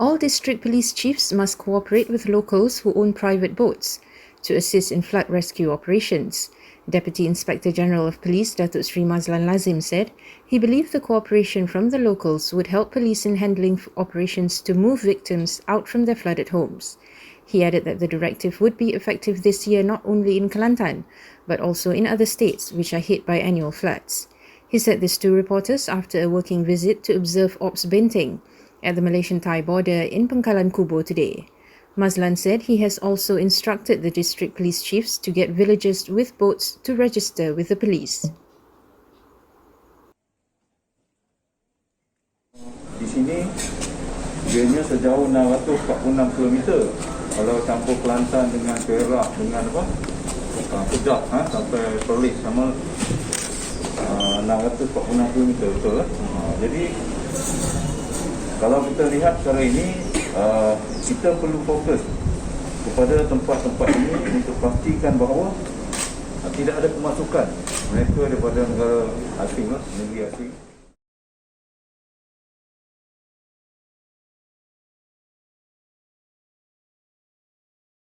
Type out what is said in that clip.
All district police chiefs must cooperate with locals who own private boats to assist in flood rescue operations. Deputy Inspector General of Police Datuk Seri Mazlan Lazim said he believed the cooperation from the locals would help police in handling operations to move victims out from their flooded homes. He added that the directive would be effective this year not only in Kelantan, but also in other states which are hit by annual floods. He said this to reporters after a working visit to observe Op Benteng at the Malaysian-Thai border in Pengkalan Kubor today. Mazlan said he has also instructed the district police chiefs to get villagers with boats to register with the police. Di sini dianya sejauh 646 km. Kalau campur Kelantan dengan Perak dengan Kedah sampai Perlis sama 646 km betul lah. Jadi kalau kita lihat sekarang ini kita perlu fokus kepada tempat-tempat ini untuk pastikan bahawa tidak ada pemasukan mereka daripada negara asing, negeri asing.